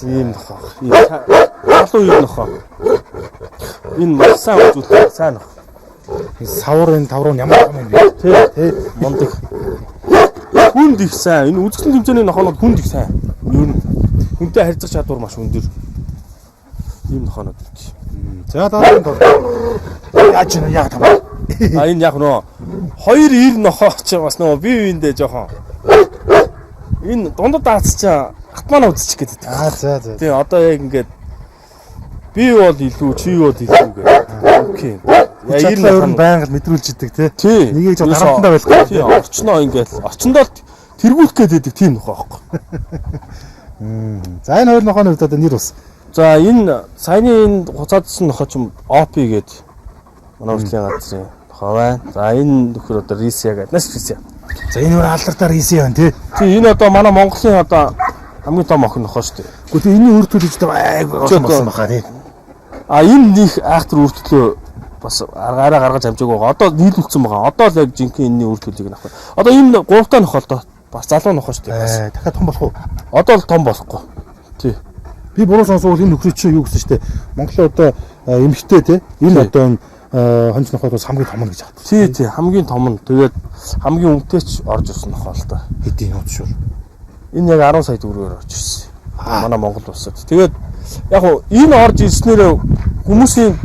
ийм нохоо. Халуун ийм нохоо. Энэ маш сайн үзүүлэх сайн нохоо. Саврын таврын ямар юм бэ? Тий. Мондөг. Хүнд их сайн. Энэ үзэсгэлэн тэмцээний нохоонууд хүнд их сайн. Юу н хүнтэй харьцах чадвар маш өндөр. Ийм нохоонууд. За дараагийн тул. Яаж юм яа тамаа. Энэ яг нөө хоёр ир нохоо ч бас нөө бие биендээ жоохон. Энэ дундад даацч атмаа үзчих гээд. За. Тий одоо яг ингээд би бол илүү чи бол илүү гэх. Окей. Яа ир нохоо байнга мэдрүүлж идэг тий. Нэгийг ч дарамтандаа байлгүй. Тий орчноо ингээд очиндоо тэргүүлэх гээд идэг тийм нохоо аахгүй. За энэ хоёр нохооны хувьд одоо нэр ус. За энэ саяны энэ хуцаадсан нохоо ч OP гээд манай урлагийн газрын нохоо байна. За энэ нөхөр одоо Рисия гэдэг. Нас Рисия. За энэ өөр алдартаар Рисия байна тий. Тий энэ одоо манай Монголын одоо хамгийн том охин нохоо шүү дээ. Гэхдээ энэ үр төлөвчтэй айгүй болсон баха тий. Энэ нэг айхтар үр төлөө бас аргаараа гаргаж амжаагүй байгаа. Одоо нийлүүлсэн байгаа. Одоо л яг жинхэнэ энэний үр төлийг авах. Одоо энэ 3 дахь нохоо л бас залуу нохоо шүү дээ. Дахиад том болох уу? Одоо л том болохгүй. Тий. Би буруу сонсвол энэ нөхрөд чи юу гэсэн штэ. Монголын одоо эмэгтэй тий. Энэ одоо хонц нохоодоос хамгийн том нь гэж хат. Тий хамгийн том нь. Тэгээд хамгийн өмтэйч орж ирсэн нохоо л та. Хэдийн нот шүү. Энэ яг 10 сая төгрөгөөр орж ирсэн. Манай Монгол улсад. Тэгээд яг уу энэ орж ирснээр хүмүүсийн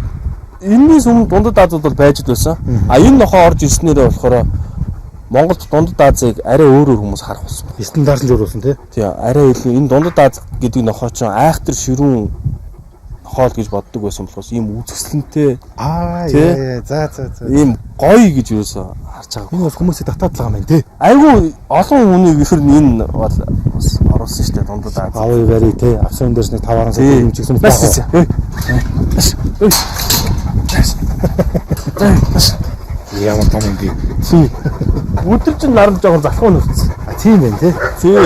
энэний сүм дундад Азууд бол байж байсан. Энэ нохоо орж ирснээр болохоор Монголд дундад Азийг арай өөрөөр хүмүүс харах болсон. Стандарт нь зөрүүлсэн тий. Арай илүү энэ дундад Аз гэдэг нохоо ч айхтар ширүүн нохоо гэж боддог байсан болохоос ийм үзэсгэлэнтэй. За. Ийм гоё гэж юусаа харж байгаа. Энэ бас хүмүүсийг татаад байгаа юм тий. Айгүй олон хүнийг ихэр энэ бол бас оруулсан шүү дээ дундад Аз. Аваа барий тий. Авсан дээрс нэг 5 сая юм чигсэн Ямар том юм бэ? Тий. Өдөр чинь наран жоохон залхуу нөхцөл. Тийм байх тий.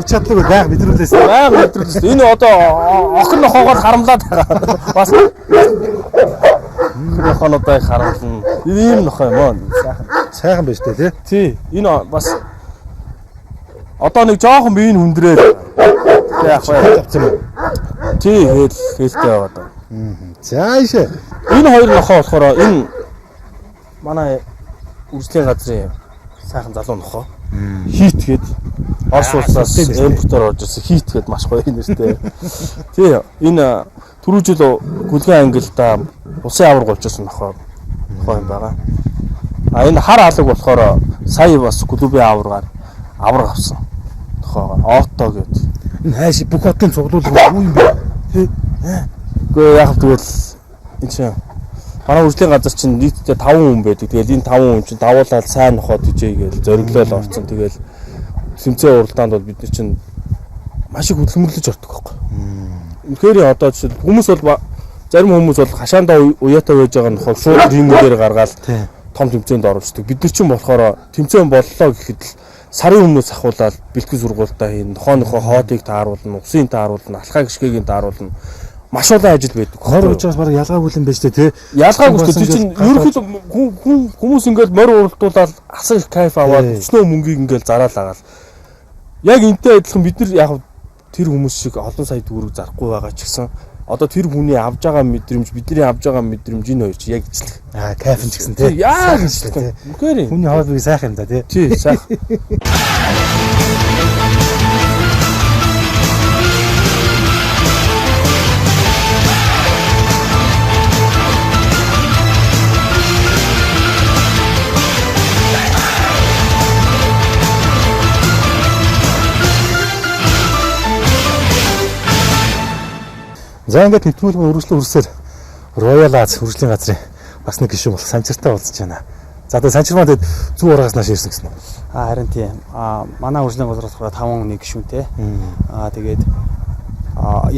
Чадлаг байг мэдрүүлсэн. Энэ одоо охин нохоогоор харамлаад байгаа. Бас нохоонуудаа харамлна. Ийм нохоо юм аа. Сайхан байж тээ тий. Энэ бас одоо нэг жоохон биеийн хүндрээд яах вэ? Тий, хэлтэй байгаа даа. За ийшээ. Энэ хоёр нохоо болохоор энэ манай үржлийн газрын сайхан залуу нохоо. Хит гээд Орос улсаас импортоор орж ирсэн хит гээд маш гоё нэртэй. Тий, энэ түрүү жил гүлгэн ангилда усын авраг болчихсон нохоо юм байгаа. Энэ хар алаг болохоор сая бас клубын авраг авсан. Нохоо Ото гээд. Энэ хайш бүх хотын цуглуулга юу юм бэ? Тий. Гэхдээ яг тэгвэл энэ чинь манай үржлийн газар чинь нийтдээ 5 хүн байдаг. Тэгэл энэ 5 хүн чинь давуулаад сайн нохоод ижээ гээл зориглол орсон. Тэгэл тэмцээн уралдаанд бол бид нар чинь маш их хөдөлмөрлөж ордог байхгүй. Үнэхээр одоо жишээл хүмүүс бол зарим хүмүүс бол хашаандаа уяатай байж байгаа нохоо шууд рингээр гаргаад том тэмцээнд оруулждаг. Бид нар чинь болохоор тэмцээн боллоо гэхэд л сарын өмнөөс ахуулаад бэлтгэл сургуультаа хийн, нохооныхоо хоодыг тааруулна, усын тааруулна, алхаа гიშгэгийг тааруулна. Маш олон ажил байдаг. Хор учраас баг ялгаагүй юм байж тээ. Ялгаагүй шүү дээ. Чинь ерөнхийдөө хүмүүс ингээд морь уралдуулаад асар их кайф аваад өчнөө мөнгийг ингээд зараал агаал. Яг энтэй адилхан бид нар яг тэр хүмүүс шиг олон сая төгрөг зарахгүй байгаа ч гэсэн одоо тэр хүний авж байгаа мэдрэмж бидний авж байгаа мэдрэмж энэ хоёр чи яг ижилх. Кайф ч гэсэн тий. Яа ижилх. Үнэхээр хүний хоббиг сайхан юм да тий. Тий, сайхан. За ингээд нэвтрүүлгийн үргэлжлэн үрсээр Royal Аз үржлийн газрын бас нэг гишүүн болох санчиртай уулзж байна. За одоо санчирмаа тэгээд зүү ургаас нааш ирсэн гэсэн үү? Харин тийм. Манай үржлийн газар болохоор 5 нэг гишүүнтэй. Тэгээд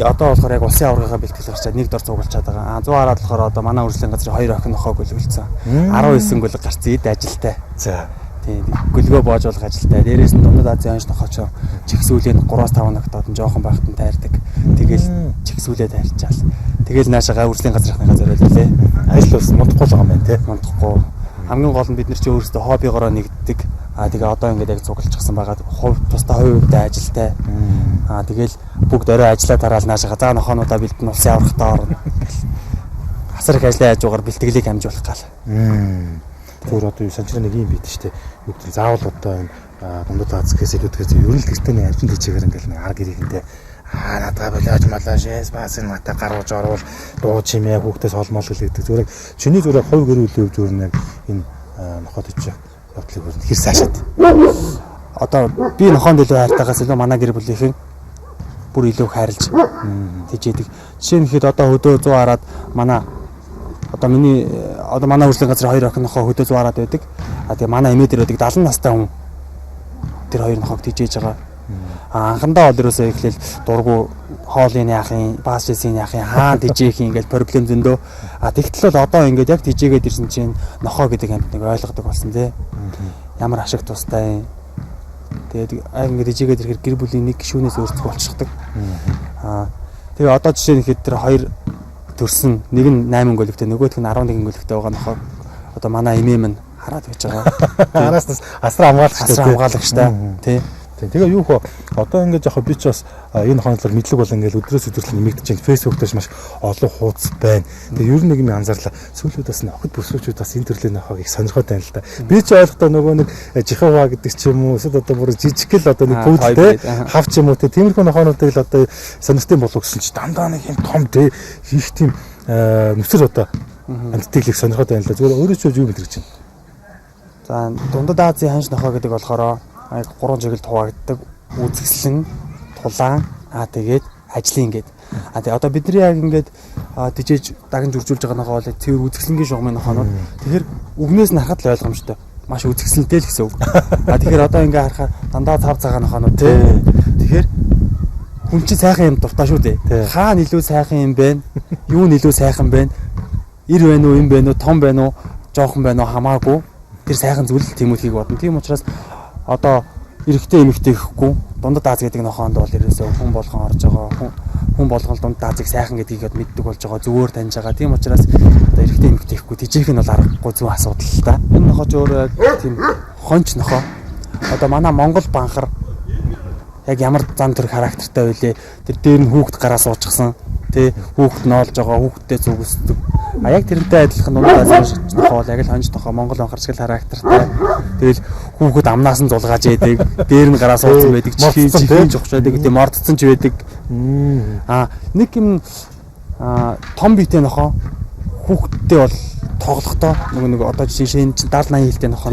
одоо болохоор яг улсын аваргынхаа бэлтгэл гарчаад нэг дор цуглуулчаад байгаа. 100 хараад болохоор одоо манай үржлийн газрын 2 охин нохоог үлдсэн. 19 гол гарсан эд ажилтай. За. Тийм. Гөлгөө боожуулах ажилтай. Дээрээс нь дундад Азийн хонш нохооч чигсүүлээ 3-5 ногтоод жоохон байхад нь тайрдаг. Тэгэл чигсүүлээ тайрчаал. Тэгэл наашаага үржлийн газрынхныгаа зориуллаа. Ажил бас мундахгүй л байгаа юм байна тий. Мундахгүй. Хамгийн гол нь бид нар чи өөрсдөө хоббигоороо нэгддэг. Тэгээ одоо ингээд яг цуглуулчихсан байгаа. Тусдаа хувь ажилтай. Тэгэл бүгд орой ажиллаа дараал наашаа за нохоонуудаа бэлдэн улсын аврахтаа орно. Асар их ажлын хажуугаар бэлтгэлийг хамжуулах гал. Тэр одоо санчраа нэг юм бит штэ. Юу гэдэг заавал одоо энэ дундад Азиас илүүдгээс ер нь гэртээ амжилт хийчихээр ингээл нэг арга ирэхэнтэй надад болооч малаашээс баасан мата гарууж орвол дуу чимээ хүүхдээс холмол гэлээдэг. Зүгээр чиний зүгээр хувь гэр бүлийн зөв нэг энэ нохоод ичээ явдлыг хөрн хэр цаашаад. Одоо би нохоонд илүү хайртайгаас илүү манай гэр бүлийнхэн бүр илүү хайрлж тийжээдэг. Жишээ нь хэд одоо хөдөө 100 хараад манай одоо манай үржлийн газрын 2 охин нохоо хөдөө 100 хараад байдаг. Тэгээ манай эмээ дээр байдаг 70 настай хүн тэр 2 нохоог тийжээж байгаа. Анхандаа бол ерөөсөө эхлээл дургу хоолын яахын, баасжсэн яахын, хаан тийжээх ингээл проблем зөндөө. Тэгтэл бол одоо ингээд яг тийжээгээд ирсэн чинь нохоо гэдэг амьд нэг ойлгодог болсон тий. Ямар ашиг тустай. Тэгээд ингээд тийжээгээд ирэхээр гэр бүлийн нэг гишүүнээс өөрчлөлт болчихдог. Тэгээ одоо жишээ нь хэд тэр 2 төрсөн, нэг нь 8 гөлөвтэй, нөгөөх нь 11 гөлөвтэй байгаа нохоо одоо манай эмээ минь хараад байж байгаа. Араас асар хамгаалагчтай тий. Тэгээ юу хөө одоо ингээд яг би ч бас энэ хонолоор мэдлэг бол ингээд өдрөөс өдөрт нэмэгдэж байна. Facebook дээр маш олон хуудас байна. Тэгээ ер нь нэг юм анзаарлаа. Сүүлүүд бас охид бүсгүүчүүд бас энэ төрлийн нохоог их сонирхоод байна л да. Би ч ойлгохдоо нөгөө нэг жихава гэдэг ч юм уу эсвэл одоо бүр жижигэл одоо нэг пүүдтэй хавч юм уу тиймэрхүү нохоонуудыг л одоо сонирхтын болов гэсэн чи дандаа нэг юм том их тийм нүцэр одоо амьдтыг их сонирхоод байна л да. Зүгээр өөрөө ч юу мэдэрч байна. За дундад Азийн ханш нохоо гэдэг болохоор 3 чиглэлд хуваагддаг. Үзэсгэлэн, тулаан, тэгээд ажлын ингээд. Тэгээ одоо бидний яг ингээд тижээж даган жүржүүлж байгаа нохоо бол цэвэр үзэсгэлэнгийн шугамын нохоонууд. Тэгэхээр үгнээс нь харахад л ойлгомжтой. Маш үзэсгэлэнтэй л гэсэн үг. Тэгэхээр одоо ингээд харахаар дандаа цав цагаан нохоонууд тий. Тэгэхээр хүн чинь сайхан юм дуртай шүү дээ. Хаана илүү сайхан юм бэ? Юу нь илүү сайхан бэ? Ир байна уу, юм байна уу, том байна уу, жоохон байна уу хамаагүй. Тэр сайхан зүйл тэмүүлхийг бодно. Тийм учраас одоо эрэгтэй эмэгтэй гэхгүй дундад Аз гэдэг нохоонд бол ерөөсөө хүн болгон орж байгаа хүн болгон дундад Азыг сайхан гэдгийг мэддэг болж байгаа зүгээр таньж байгаа. Тийм учраас одоо эрэгтэй эмэгтэй гэхгүй тийжээх нь бол аргагүй зөв асуудал л да. Энэ нохоо ч өөрөө тийм хонч нохоо. Одоо манай Монгол банхар яг ямар зам төр характертай байлээ. Тэр дээр нь хүүхэд гараа суучихсан. Тэ хүүхэд ноолж байгаа хүүхэдтэй зүгсдэг. Яг тэрнтэй адилхан дундад Аз нохоо яг л хонч нохоо Монгол банхарч гэл характертай. Тэгэл хүүхэд амнаас нь зулгааж яадаг. Дээр нь гараа суудсан байдаг. Чихийн жухшаадаг гэдэг мордцсон ч байдаг. Нэг юм том биетэй нохоо хүүхэдтэй бол тоглохдоо нэг одоо жишээ нь 70-80 хилтэй нохоо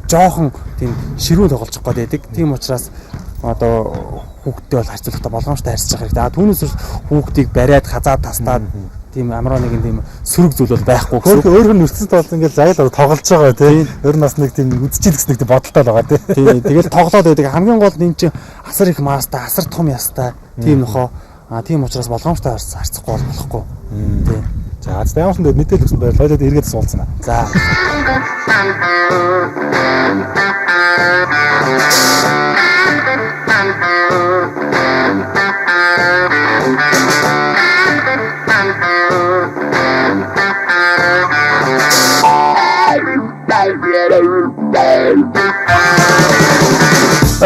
жоохон тийм ширүүн тоглож байдаг. Тийм учраас одоо хүүхдтэй бол харьцуулахдаа болгоомжтой харьцаж байгаа хэрэгтэй. Түүнээс хүүхдийг бариад хазаад тастаад тийм амраа нэг тийм сөрөг зүйл бол байхгүй гэсэн. Өөр хүн нэрцэд бол ингээл заяал тоглож байгаа тийм. Өөр нас нэг тийм үдчил гэсэн нэг тийм бодолтой л байгаа тийм. Тэгэл тоглоод байдаг. Хамгийн гол нь чинь асар их маастай, асар том ястай тийм нохоо. Тийм учраас болгоомжтой харьцахгүй болохгүй. Тийм. За ямар ч нэг мэдээлэл өгсөн байл хоёулаа эргээд суулцсан. За.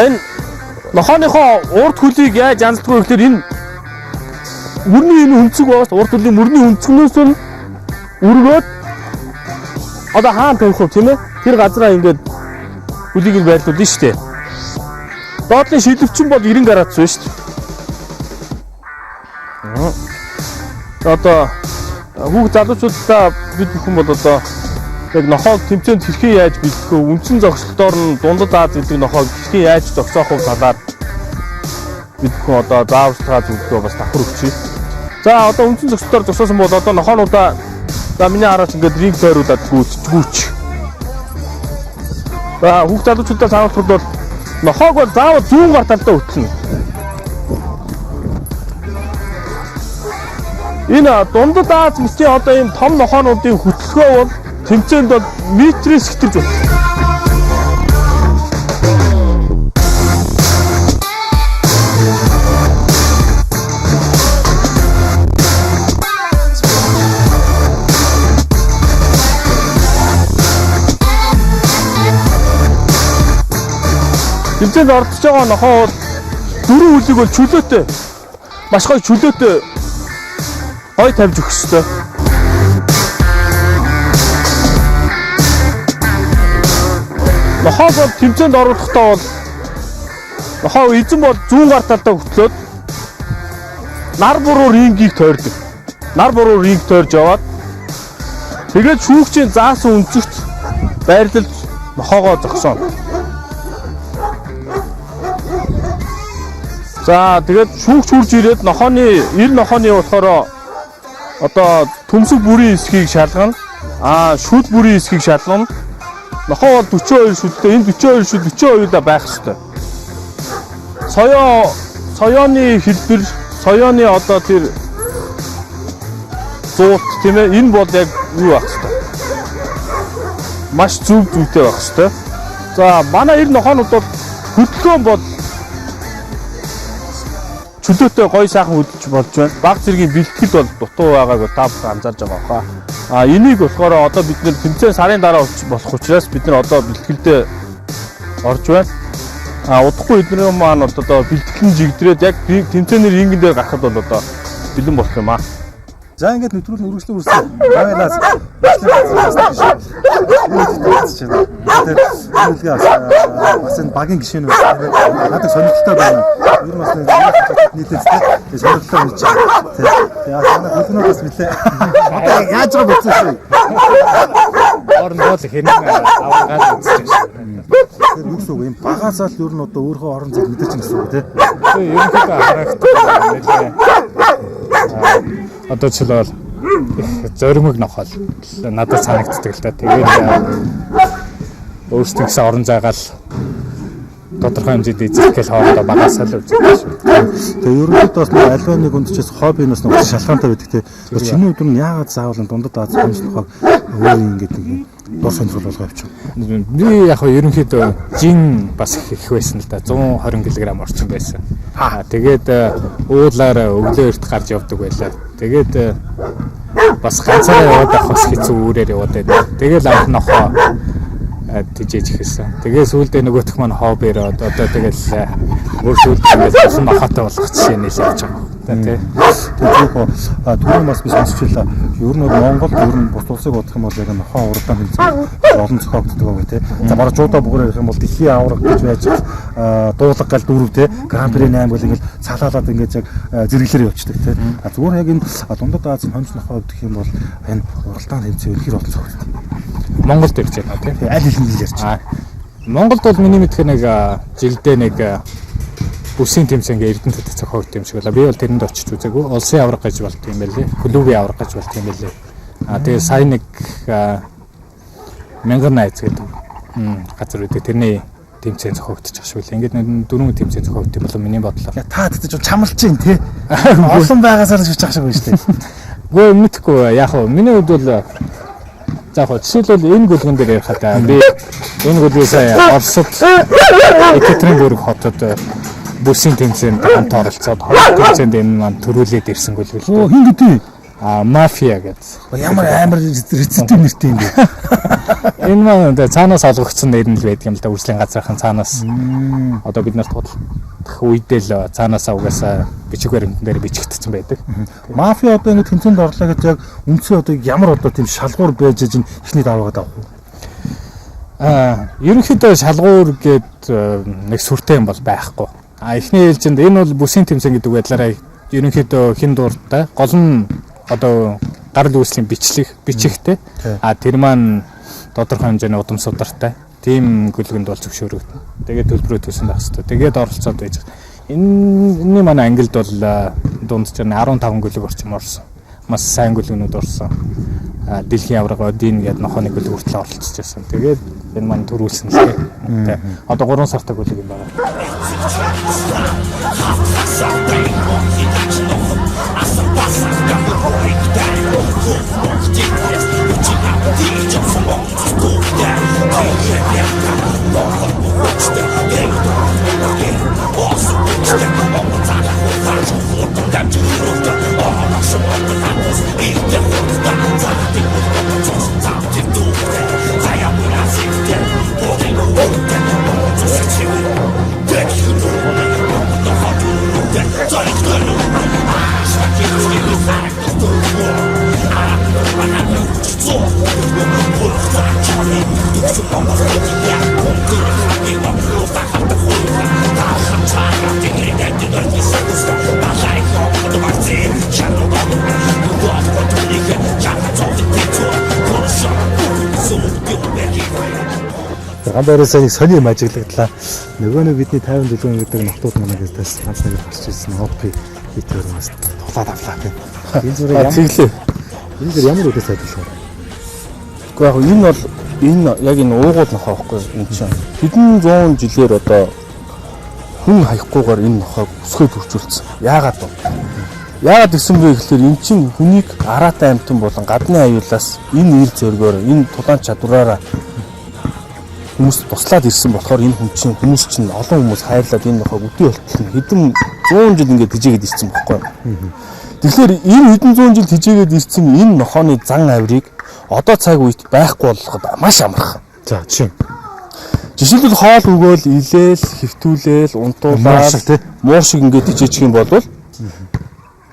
Энэ нохооныхоо урд хөлийг яаж янздгүй гэхээр энэ мөрний энэ өнцөг байгаас урд хөлийн мөрний өнцгнөөс нь өргөөд одоо хаан тавих уу тийм ээ тэр газараа ингээд хөлийг нь байрлуулна шүү дээ. Доотлын шилвчин бол 90 градус байна шүү дээ. Одоо хүүхд залуучуудаа бид бүхэн бол одоо яг нохоог тэмцээнд хэрхэн яаж бэлтгэх вэ? Үндсэн зогсолтоор нь дундад Аз гэдэг нохоог хэрхэн яаж зогсоох вэ талаар бид бүхэн одоо зааварчилгаа зөвлөгөө бас давхар өгчээ. За одоо үндсэн зогсолтоор зогсоосон бол одоо нохоонуудаа за миний хараач ингээд ринг тойруулаад гүйч. За хүүхд залуучуудаа сааварлахад бол нохоог бол заавал зүүн гар талдаа хөтлөнө. Энэ дундад Аз мэтийн одоо ийм том нохоонуудын хөтлөгөө бол тэмцээнд бол метрээс хэтэрж байна. тэмцээнд ордож байгаа нохоо бол 4 үлийг бол чөлөөтэй маш гоё чөлөөтэй гоё тавьж өгөх ёстой. Нохоо бол тэмцээнд оруулахдаа бол нохоо эзэн бол зүүн гар талдаа хөтлөөд нар буруу рингийг тойрдог. Нар буруу ринг тойрж яваад тэгээд шүүгчийн заасан өнцөгт байрлал нохоогоо зогсооно. За тэгээд шүүгч хурж ирээд эр нохооны болохоор одоо төмсөг бүрийн эсхийг шалгана. Шүд бүрийн эсхийг шалгана. Нохоо бол 42 шүдтэй. Энэ 42 шүд 42-да байх ёстой. Соёоны хэлбэр, соёоны одоо тэр зуут тийм ээ. Энэ бол яг юу байх ёстой. Маш зөв зүйтэй байх ёстой. За манай эр нохоонууд бол хөдөлгөөн бол чөлөөтэй гоё сайхан хөдөлж болж байна. Баг зэргийн бэлтгэл бол дутуу байгааг та бүхэн анзаарж байгаа хаа. Энийг болохоор одоо бид нэр тэмцээн сарын дараа болох учраас бид нар одоо бэлтгэлдээ орж байна. Удахгүй эдгээр маань одоо бэлтгэл жигдрээд яг тэмцээний рингэн дээр гарахад бол одоо бэлэн болох юм аа. За ингээд нэвтрүүлэн үргэлжлэн үргэлжлэн. Гавьлаас бас энэ багийн гишүүн надад сонирхолтой байна. Ер нь бас нийтээстэй сонирхолтой мэдж байна. Тэгээ манай хөлнөө бас нэлээ. Яаж байгаа бодсон шүү. Орондоо л хэнэн аваагаад үзэж байна. Тэр юу гэсэн үг юм? Багаасаа л ер нь одоо өөрөө орон зайд мэдэрч гэсэн үг тийм. Тэгээ ерөнхийдөө харагддаг нэлээ. Одоо ч л зоримог нохол надад санагддаг л да. Тэгээд өөрсдөө гэсэн орон зайгаал тодорхой хэмжээнд эзлэх гэл хоорондоо багасаа л үздэг шүү. Тэгээ ерөнхийдөө бас нэг альва нэг өндөрчөөс хоббинаас нэг шалгаантай байдаг те. Чиний өдөр нь яагаад заавал дундад Аз хомс нохог өөр ингээд нэг дор сонирхол болгоо явчих. Би яг хөө ерөнхийдөө жин бас их байсан л да. 120 кг орчим байсан. Тэгээд уулаараа өглөө эрт гарч явдаг байлаа. Тэгээд бас ганцаараа яваад авах хэцүү үүрээр яваад байдаг. Тэгээд анх нохоо тижээж ихсэн. Тэгээ сүүлдээ нөгөөх маань хоббиэр одоо тэгэл өөр сүүлдээ ингээд болсон нохотой болох жишээ нэлээд явж байгаа. Тэгээд түрүү бас би сонсчихлаа. Ер нь Монгол ер нь бус улсыг бодох юм бол яг нохоо уралдаан тэмцээн олон зохиогддог байгаа те. За бараг жуудаа бүгээр гэх юм бол дэлхийн авраг гэж байж дуулах гал дөрөв те. Гран при 8 бол ингээд цалаалаад ингээд яг зэрэглэр явчихдаг те. Зүгээр яг энэ дундад Азийн хомс нохоо гэх юм бол энэ уралдаан тэмцээн ерхий олон зохиогддог. Монголд ирж байна тийм. Аль хэлний ярьж байна. Монголд бол миний мэдхээр нэг жилдээ нэг бүсийн тэмцээнгээ Эрдэнэтэд зохиогдсон юм шиг байна. Би бол тэрэнд очиж үзээгүй. Улсын авраг гэж болт юм байлээ. Клубын авраг гэж болт юм байлээ. Тэгээ сая нэг 1000 найз гэдэг газар үүдээ тэрний тэмцээн зохиогдож байгаа шүү. Ингээд 4 тэмцээн зохиогдсон юм болов миний бодлоор. Та тэгтээ чамлж чинь тий. Олон байгаасаар шиж ах шиг байна шүү дээ. Гөө мэдхгүй яг хөө миний хувьд бол за хоо жишээлбэл энэ гүлгэн дээр ярихад би энэ гүлгээ сая Оросд Екатеринбург хотод бүсийн тэмцээнд хамт оролцоод хоёр тэмцээнд энэ маань төрүүлээд ирсэн гүлгэл. Хин гэдэг мафия гэдэг. Ямар амар рецепт нэртэй юм бэ? Энэ маань цаанаас олгогдсон нэр нь л байдаг юм л да. Үржлийн газрын цаанаас одоо бид нарт тодорхой үедээ л цаанаасаа угаасаа бичиг баримтан дээр бичигдсэн байдаг. Мафия одоо ингэ тэмцээнд орлоо гэж яг үндсээ одоо ямар одоо тийм шалгуур байж иж ихний даваагаад авах вэ? Ерөнхийдөө шалгуур гээд нэг сүртэй юм бол байхгүй. Эхний ээлжинд энэ бол бүсийн тэмцээн гэдэг байдлаараа ерөнхийдөө хин дууртай гол нь одоо гарал үүслийн бичихтэй. Тэр маань тодорхой хэмжээний удам судартай. Тим гүлгэнд бол зөвшөөрөгдөн. Тэгээд төлбөрөө төлсөн байх хэрэгтэй. Тэгээд оролцоод байж. Энэний манай ангилд бол дунджаар 15 гүлэг орчим орсон. Маш сайн гүлгэнүүд орсон. Дэлхийн авраг одын гэдэг нохооны гүлэг хүртэл оролцож байсан. Тэгээд энэ маань төрүүлсэн л дээ. Одоо 3 сартай гүлэг юм байна. Ганбайраас нэг сони юм ажиглагдлаа. Нөгөө нэг бидний 50 дэлгүүн гэдэг нотууд манайгаас ганц нэг гарч ирсэн. Хоппи хитэр бас тоглоод авлаа тийм. Энэ зүгээр энэ зүгээр ямар үдээс ажиллах вэ? Гэхдээ яг энэ бол энэ яг энэ уугуул нохоо байхгүй энэ чинь хэдэн зуун жилээр одоо хүн хаяггүйгээр энэ нохоог өсгөөд хурцуулсан. Яагаад вэ? Яагаад гэсэн бэ гэхээр эн чинь хүнийг араатай амьтан болон гадны аюулаас энэ ил зөргөөр энэ тулаан чадвараараа хүмүүс туслаад ирсэн болохоор энэ хүн чинь хүмүүс чинь олон хүмүүс хайрлаад энэ нохоог өдөө болтол хэдэн 100 жил ингээд тижээгээд ирсэн байхгүй. Тэгэхээр энэ хэдэн 100 жил тижээгээд ирсэн энэ нохооны зан авирыг одоо цаг үед байхгүй болгоход маш амархан. За Жишээлбэл хоол өгөөл, илээл, хэвтүүлээл, унтуулаад муу шиг ингээд тижээчих юм бол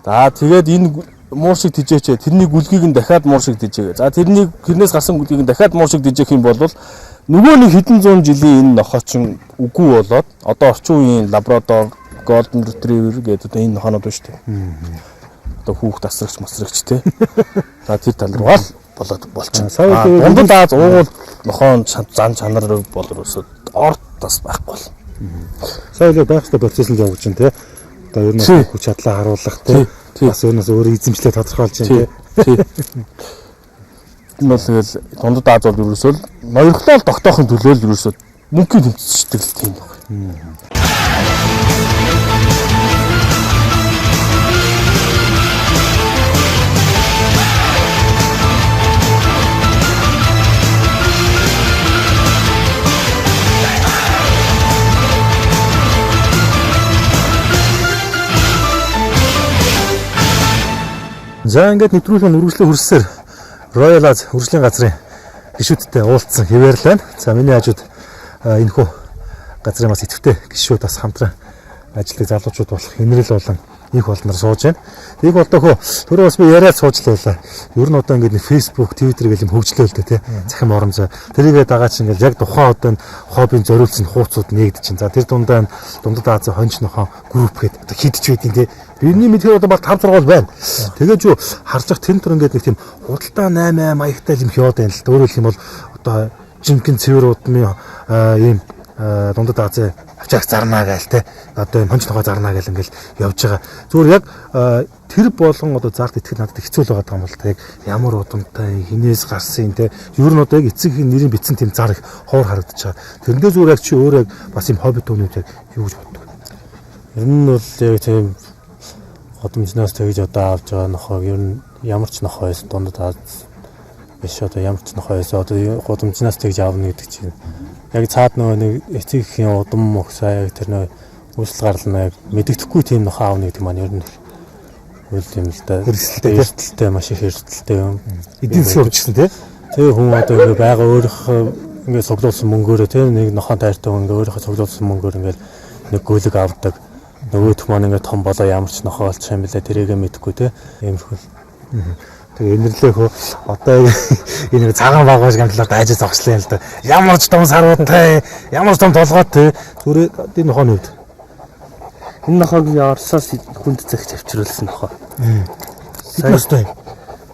за тэгээд энэ муу шиг тижээчээ тэрний гүлгийг нь дахиад муу шиг тижээгээ. За тэрнээс гарсан гүлгийг нь дахиад муу шиг тижээх юм бол нөгөө нэг хэдэн зуун жилийн энэ нохоо чинь үгүй болоод одоо орчин үеийн лабрадор, голден ретривер гэдэг одоо энэ нохоонод байна шүү дээ. Одоо хүүхд тасрагч масрагч те. За тэр тал руугаа болоод болчихно. Дундад Аз уугуул нохоон зан чанар бол өсөд орд тас байхгүй бол. Сая л байх ёстой процесс нь явж байна те. Одоо ер нь хүч чадлаа харуулах те. Бас өөрөөс өөрөө эзэмшлээ тодорхойлж байна те. Энэ бол тэгэл дундад Аз бол ерөөсөө ноёрхлол тогтоохын төлөө л ерөөсөө мөнгөний тэмцэждэг л тийм байна. За ингээд нэвтрүүлэн үргэлжлэн хүрсээр Royal Az үржлийн газрын гишүүдтэй уулзсан хэвээр л байна. За миний хажууд энэхүү газрын бас идэвхтэй гишүүд бас хамтран ажилладаг залуучууд болох Хэмрэл болон их болноор сууж байна. Их болдохоо түрүү бас би яриад суучлаа. Ер нь одоо ингээд Facebook, Twitter гэх юм хөгжлөө л дээ тий. Захим оромжоо. Тэрийгээ дагаа чинь ингээд яг тухайн одоо хоббийн зориулсан хуудсууд нэгдэж чинь. За тэр дундаа дундад Аз хонч нохоо групп гэдэг хидж байдیں۔ Тий. Бидний мэдхээр одоо баг 5 6 байна. Тэгээд юу харж тэн төр ингээд нэг тийм худалдаа 8 маягтай юм хиод байна л. Өөрөөр хэлбэл одоо жинхэнэ цэврүүдний ийм дундад Аз авчаах зарнаа гээл те. Одоо юм хонч нохоо зарнаа гээл ингээл явж байгаа. Зүгээр яг тэр болгон одоо заарт итгэх надад хэцүү л байгаа юм бол те. Яг ямар удамтай хинээс гарсан те. Ер нь одоо яг эцэг нэрийн битсэн тийм зар их хоор харагдаж байгаа. Тэрнээ зүгээр яг чи өөрөө бас юм хобби төөнүүд яг юу гэж боддог. Ер нь бол яг тийм годомжноос тэгж одоо авч байгаа нохоог ер нь ямар ч нохоо байсан дундад Аз биш одоо ямар ч нохоо байсан одоо годомжноос тэгж аавна гэдэг чинь яг цаад нөгөө нэг эцэгхийн удам мөхсаа яг тэр нөгөө үйлсэл гарлна яг мэддэхгүй тийм нохоо аавна гэдэг маань ер нь үйл юм л да. Эрсдэлтэй маш их эрсдэлтэй юм. Эдийн засгийн үржсэн тий. Тэгээ хүн одоо ингээ байгаа өөрийнхөө ингээ цуглуулсан мөнгөөрөө тий нэг нохоо тайртай ингээ өөрийнхөө цуглуулсан мөнгөөр ингээ нэг гүйлэг авдаг. Нөгөөх маань ингээ том болоо ямар ч нохоо болчих юм бэлээ тэрийгээ мэдэхгүй те иймэрхүү. Тэгээ энэрлээ хөө одоо энэ цагаан багаж гамтлаад ажиж зогслоо юм л да. Ямар ч том саруудтай, ямар ч том толгойтой зүгээр энэ нохооны үед. Энэ нохоог Оросоос хүнд цагт авчруулсан нохоо. Саястай.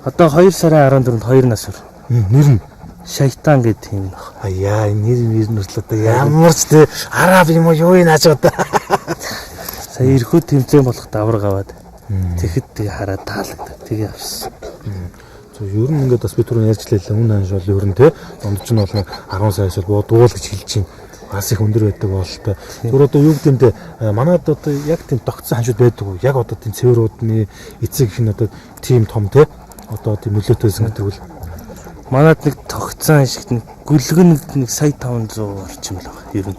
Одоо 2 сарын 14-нд 2 нас өр. Нэр нь Шайтан гэдэг юм нохоо. Аяа нэр нь л одоо ямар ч тий араб юм уу юу энэ ажууд. Сая эрхүү тэмцээн болох давраг аваад тэгэхэд тэг хараад таалагдав. Тэгээ авсан. Зөв ер нь ингээд бас би түрүү ярьжлаа үнэ анш бол ер нь те дунд ч нь бол 10 саяас бол дуул гэж хэлж чинь бас их өндөр байдаг бололтой. Зүгээр одоо юу гэмдэ манайд одоо яг тийм тогтсон ханшууд байдаг уу? Яг одоо тийм цэврүүдний эцэг их нь одоо тийм том те одоо тийм нөлөөтэйсэн гэдэг үл манайд нэг тогтсон шиг нэг гүлгэн нэг сая 500 орчим л байна. Ер нь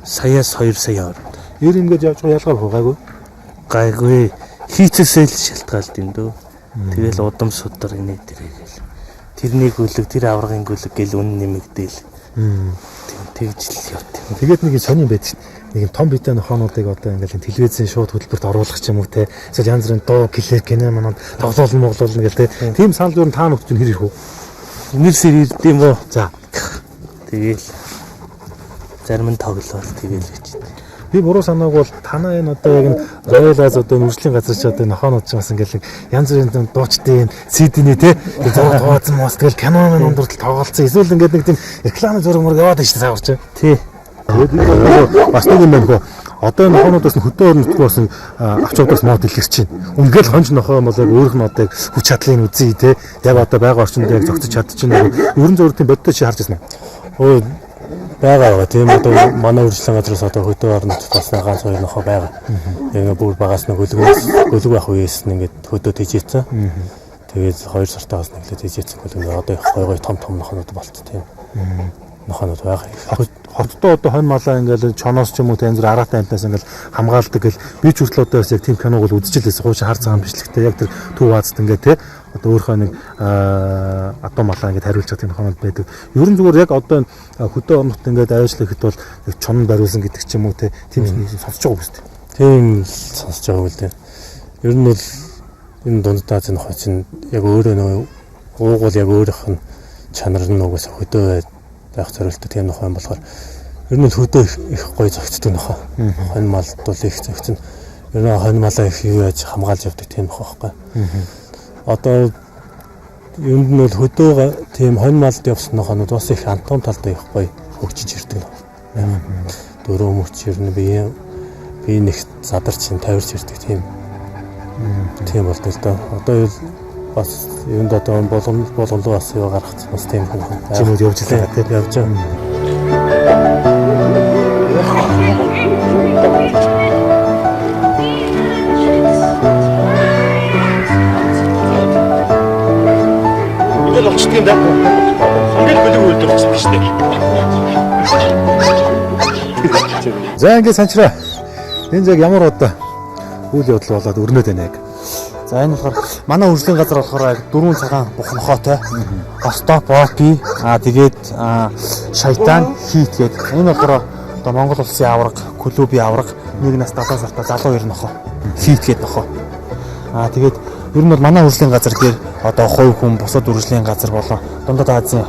саяас 2 сая орно. Ер ингээд явж байгаа ялгаар хугаагүй. Гайгүй хийцээсээ л шалтгаалд юм дөө. Тэгэл удам судар инээ дэрэгэл. Тэрний гүлэг тэр аврагын гүлэг гэл үн нэмэгдээл. Тэгж л явт. Тэгээд нэг сони байдаг. Нэг том битэй нохоонуудыг одоо ингээд телевизийн шууд хөтөлбөрт оруулах ч юм уу те. Эсвэл янз бүрийн дуу клип кино манад тоглоулна моглоулна гэл те. Тийм санал зүүр та нөхдөд хэр ирэх үү? Нэрсэр ирдэм үү? За. Тэгэл зарим нь тоглоол тэгэл гэж. Би буруу санааг бол танаа энэ одоо яг нь Royal-аас одоо үржлийн газар ч одоо нохоонод ч бас ингээл янз бүрийн дуучдын CD-ний те зураг тооцсон мост тэгэл киноны дундуртал тоглолцсон. Эсвэл ингээд нэг тийм реклам зураг мөр яваад байж таа гарч. Тий. Тэгээд бас нэг юм байна хөө. Одоо энэ нохоонуудаас нь хөдөө орон нутгаас авч явдагс мод илэрч байна. Үнгээл хонж нохоо бол яг өөрөх нь одоо хүч чадлын үзье те. Яг одоо байгаа орчинд яг зохицож чадчихна. Ерөн зургийн бодтой чи харж байна. Өө байгаа. Тийм одоо манай үржлийн газраас одоо хөдөө орон нутгаас ганц хоёр нохоо байгаа. Яг бүр багаас нь гөлөг байх үеэс нь ингээд хөдөө тэжээсэн. Тэгээд 2 сартаас нэглээд тэжээсэн гөлөг одоо их гой том нохоонууд болт тийм. Нохоонууд байгаа. Хоттой одоо хонь малаа ингээл чоноос ч юм уу таньд зүр араатай амтнаас ингээл хамгаалдаг гэл би ч хүртэл одоо яг тийм киног бол үзчихлээсэн. Хуучин хар цагаан бичлэгтэй яг тэр төв Азад ингээд те одоо өөрийнхөө нэг атом малаа ингээд хариулж байгаа тийм нохоонод байдаг. Ерөн зүгээр яг одоо хөдөө орон нутгад ингээд ажиллах ихэд бол яг чонон бариулсан гэдэг ч юм уу те тийм сонсож байгаа үст. Тийм сонсож байгаа үл дээ. Ер нь бол энэ дундаа зэн нохоо чинь яг өөрөө нөгөө уугуул яг өөрийнх нь чанар нь угаас хөдөө байх зорилттой тийм нохоо юм болохоор ер нь хөдөө их гоё зохицдог нохоо. Хонь малд бол их зохицно. Ер нь хонь малаа их юу яаж хамгаалж явдаг тийм нохоо байхгүй. Одоо ер нь бол хөдөө тийм хонь малд явсан нохоонууд бас их антон талдаа их гоё хөгжиж ирдэг. Дөрөв мөч ер нь би нэг задарч тавирч ирдэг тийм болдог л доо. Одоо бас юунд одоо болгоно бас юу гарах бас тийм юмуд явж байгаа тийм явж байгаа. Ингээд болчихдаг юм да. Ингээд гөлөг үлдэр болчихдаг шүү дээ. За ингээд санчраа. Энэ яг ямар одоо үйл явдал болоод өрнөд байна яг. За энэ болохоор манай үржлийн газар болохоор 4 цагаан бух нохоотой. Остоп, Опи, тэгээд Шайтан, Хит гэдэг. Энэ болохоор одоо Монгол улсын авраг, клубын авраг 1 нас 7 сартаа залуу 2 нохоо. Хит гэдэг нохоо. Тэгээд ер нь бол манай үржлийн газар дээр одоо хувь хүн бусад үржлийн газар болон Дундад Азийн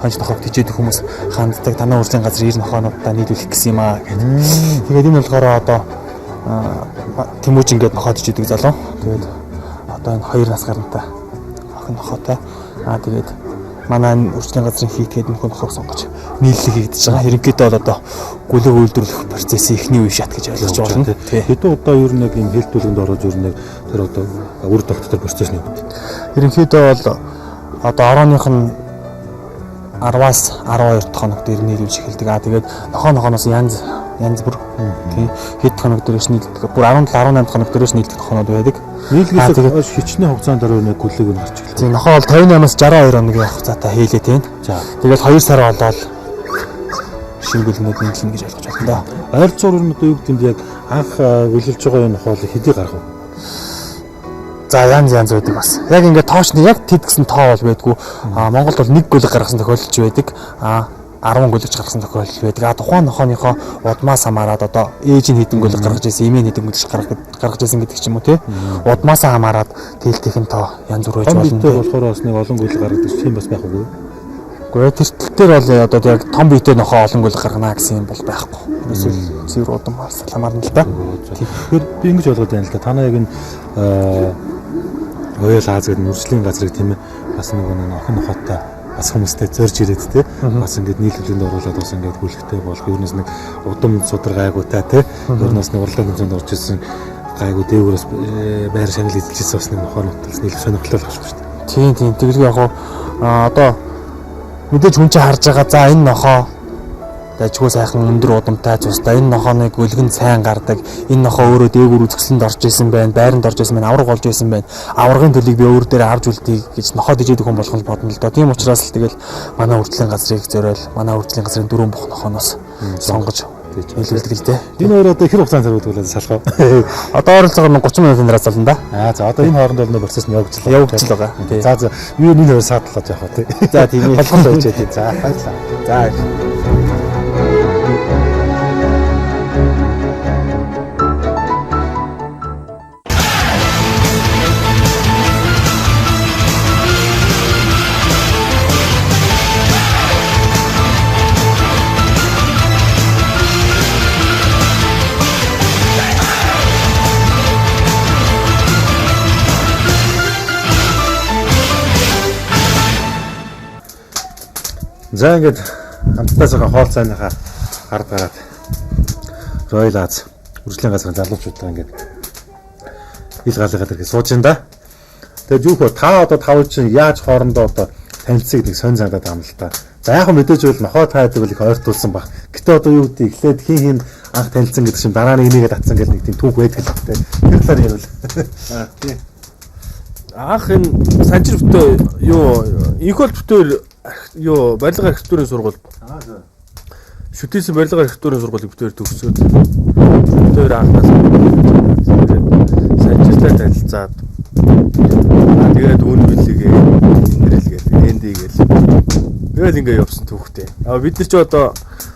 хонж нохог тижээдэг хүмүүс ханддаг танаа үржлийн газар 90 нохоонуудаа нийлүүлэх гэсэн юм аа гэдэг. Тэгээд энэ болохоор одоо Тэмүүж ингээд нохоо тижээдэг залуу. Тэгээд одоо энэ 2 нас гарантай охин нохоотой. Тэгээд манай үржлийн газрын Хит гэдэг нохог сонгож нийллэг хийгдэж байгаа. Ерөнхийдөө бол одоо гүлэг үйлдвэрлэх процессын эхний үе шат гэж ойлгож байна. Хэдэн удаа ер нь яг энэ хэлтүүлэнд орж ер нь тэр одоо үр тогтдог процесс нь юу? Ерөнхийдөө бол одоо орооных нь 10-аас 12 дахь хоног дээр нийлүүлж эхэлдэг. Тэгээд нохооноос янз бүр хэд хоног дээрээс нийлдэг. Бүр 17-18 хоног дээрээс нийлдэг нохоонод байдаг. Нийлгээс хичнээн хугацаанд орой нэг гүлэг нь гарч эхэлдэг. Тийм нохоо бол 58-аас 62 хоногийн хугацаатай хийлээ тийм. Тэгээд 2 сар болоод шинэ гүлгнүүд нийлнэ гэж ойлгож байна да. Ойрцоор нь одоо юу гэдэг яг анх гүлэлж байгаа энэ нохоо хэдий гарах вэ? За янз байдаг бас. Яг ингээд тоочны яг тэд гэсэн тоо бол байдгүй. Монголд бол 1 гүлэг гаргасан тохиолдолч байдаг. 10 гүлэгч гаргасан тохиолдол байдаг. Тухайн нохооныхоо удмаас хамаарат одоо ээж нь хэдэн гүлэг гаргаж ирсэн, эмээ нь хэдэн гүлэг гаргаж ирсэн гэдэг ч юм уу тий. Удмаас хамаарат тэлтийн тоо янз бүр байж болно. Том биетэй болохоор бас нэг олон гүлэг гаргадаг тийм бас байх уу? Гэхдээ тэр тал дээр бол одоо яг том биетэй нохоо олон гүлэг гаргана гэсэн юм бол байхгүй. Эсвэл цэвэр удам саламаар нь л да. Тэгэхээр би ингэж ойлгоод байна л да. Танаа яг энэ Royal Аз гэдэг үржлийн газрыг тийм ээ бас нэг охин нохоотой бас хүмүүстэй зорж ирээд те бас ингээд нийлүүлэнд оруулаад бас ингээд хүлэгтэй болох ернэс нэг удам судар гайгуутай те ернэс нэг урлагийн хэмжээнд орж ирсэн гайгуу дээгүүрээс байр шагнал эзэлжсэн бас нэг нохоонууд бас нийлэх сонирхолтой болох шүү дээ. Тийм тэгэл яг одоо мэдээж хүн чинь харж байгаа за энэ нохоо дайчгүй сайхан өндөр удамтай цустай энэ нохооны гүлгэн сайн гардаг энэ нохоо өөрөө дээгүүр үзэсгэлэнд орж исэн байна байранд орж исэн байна авраг болж исэн байна аврагын төлийг би өөр дээр авч үлдээ гэж нохоо дижээдэг хүн болох бодно л доо тийм учраас л тэгэл манай үржлийн газрыг зориул манай үржлийн газрын 4 бух нохооноос сонгож хэлүүлдэг л дээ. Энэ хоёр одоо хэр хугацаанд зориулдаг салхав. Одоо ойролцоогоор 30 минутын дараа зална да. За одоо энэ хооронд бол процесс нь явагдаж байгаа. За юу энэ хоёр саадлаад явах тий. За тийм ээ. Болгон байж тий. За баярлалаа. За За ингээд хамтдаа цагаан хоол цайныхаа ард гараад Royal Аз үржлийн газрын залуучуудаа ингээд ил галыгаад ирэх сууж ин да. Тэгээд юу хөө та одоо тавж чинь яаж хоорондоо одоо танилцъя гэдэг сонь зандаад байгаа юм л та. За яг мэдээж бол нохоо таадаг бол их ойртуулсан баг. Гэтэ одоо юу гэдэг эхлээд хин анх танилцсан гэдэг чинь дараа нь энийгээ татсан гэдэг нэг тийм түүх байдаг л та. Тэр талаар ярил. Тийм. Анх энэ санжир бүтээ инх бол бүтээр барилга архитектурын сургууль. Шүтээсэн барилга архитектурын сургуулийг бүтээр төгсөөд бүтээр анхаас санжиртай танилцаад тэгээд үн билгээ нэрэлгээл эндигээл тэгэл ингээ явсан түүхтэй. Бид нар ч одоо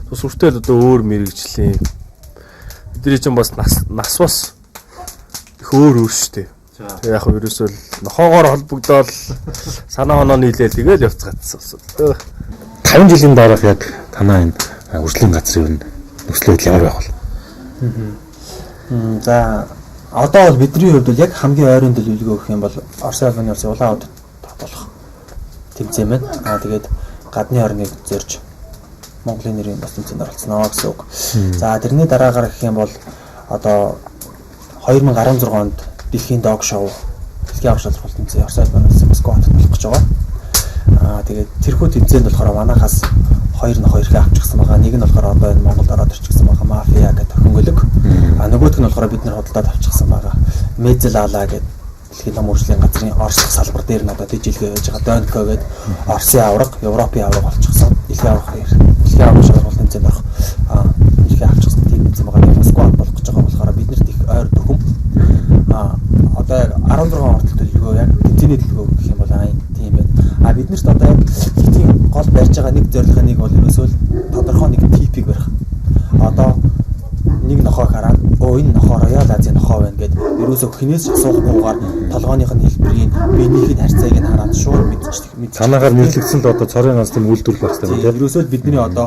тус хүртэл одоо өөр мэрэгжлийн бидний чинь бас нас бас их өөр штэ. Тэгээ яг ерөөсөө нохоогоор холбогдоод санаа оноо нийлээл тэгэл явцгаацсан. 5 жилийн дараах яг танаа энэ үржлийн газрын нөхцөл байдал ямар байх вэ? За одоо бол бидний хувьд бол яг хамгийн ойрын төлөвлөгөө гэх юм бол Орос улсын улаан удад болох тэмцээн байна. Тэгээд гадны орныг зорж Монголын нэрийн бас тэмцээнд оролцсноо гэсэн үг. За тэрний дараагаар гэх юм бол одоо 2016 онд дэлхийн дог шоу дэлхийн аврал шалралт тэмцээн Орос улсын Москвад болох гэж байгаа. Тэгээд тэрхүү тэмцээнд болохоор манайхаас 2 их авчихсан байгаа. Нэг нь болохоор одоо энэ Монголд ороод ирчихсэн байгаа мафия гэдэг хөнгөлөг. Нөгөөх нь болохоор бид нар худалдаад авчихсан байгаа. Мезелала гэдэг дэлхийн том үржлийн газрын Орслох салбар дээр надад дэжилгээ байж байгаа. Донко гэдэг Оросын авраг, Европын авраг болчихсон. Дэлхийн авраг шалралт тэмцээнд орох их авчихсан тийм тэмцээн байгаа. Москвад болох гэж байгаа болохоор биднэрт их ойр дөхөм. Одоо 16 орт төлөвлөгөө яг тэмцээний төлөвлөгөө гэх юм бол тийм байна. Биднэрт одоо яг тийм гол барьж байгаа нэг зорилго нэг бол ерөөсөө тодорхой нэг типийг барих. Одоо нэг нохоо хараад энэ нохоо Royal Азийн нохоо байна гэд ерөөсөө хинээс асуухгүйгээр толгойных нь хэлбэрийн биенийхээ харьцааг нь хараад шууд мэдчихдэг. Танаагаар нэрлэгдсэн л одоо цорын ганц тийм үйлдвэрлэл байх хэрэгтэй тийм. Ерөөсөө бидний одоо